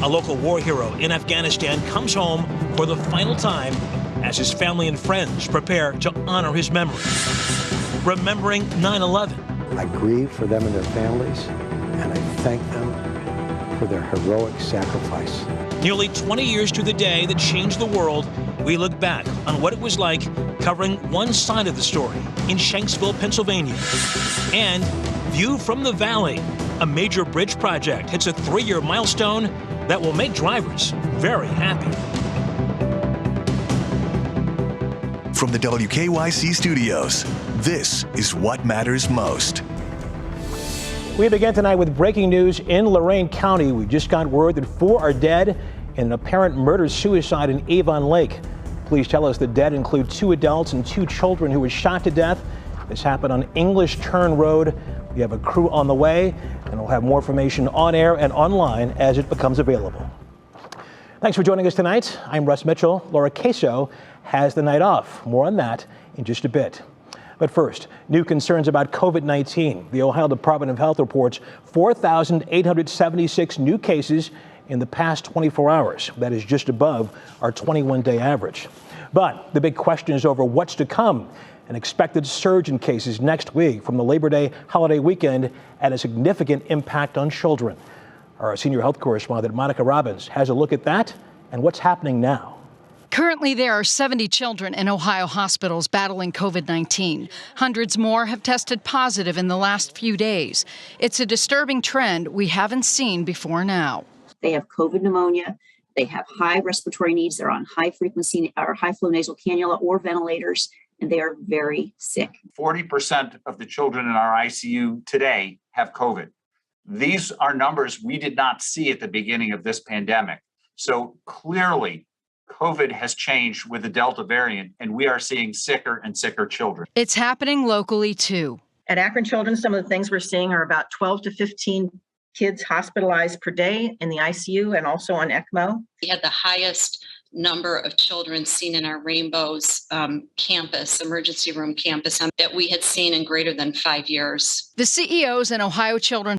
A local war hero in Afghanistan comes home for the final time as his family and friends prepare to honor his memory. Remembering 9/11. I grieve for them and their families, and I thank them for their heroic sacrifice. Nearly 20 years to the day that changed the world, we look back on what it was like covering one side of the story in Shanksville, Pennsylvania. And View from the Valley, a major bridge project hits a 3-year milestone that will make drivers very happy. From the WKYC studios, this is What Matters Most. We begin tonight with breaking news in Lorain County. We just got word that 4 are dead in an apparent murder-suicide in Avon Lake. Police tell us the dead include 2 adults and 2 children who were shot to death. This happened on English Turn Road. We have a crew on the way, and we'll have more information on air and online as it becomes available. Thanks for joining us tonight. I'm Russ Mitchell. Laura Queso has the night off. More on that in just a bit. But first, new concerns about COVID-19. The Ohio Department of Health reports 4,876 new cases in the past 24 hours. That is just above our 21-day average. But the big question is over what's to come. An expected surge in cases next week from the Labor Day holiday weekend and a significant impact on children. Our senior health correspondent, Monica Robbins, has a look at that and what's happening now. Currently, there are 70 children in Ohio hospitals battling COVID-19. Hundreds more have tested positive in the last few days. It's a disturbing trend we haven't seen before now. They have COVID pneumonia. They have high respiratory needs. They're on high frequency or high flow nasal cannula or ventilators, and they are very sick. 40% of the children in our ICU today have COVID. These are numbers we did not see at the beginning of this pandemic. So clearly, COVID has changed with the Delta variant, and we are seeing sicker and sicker children. It's happening locally, too. At Akron Children, some of the things we're seeing are about 12 to 15 kids hospitalized per day in the ICU and also on ECMO. We had the highest number of children seen in our Rainbows campus, emergency room campus, that we had seen in greater than 5 years. The CEOs in Ohio Children's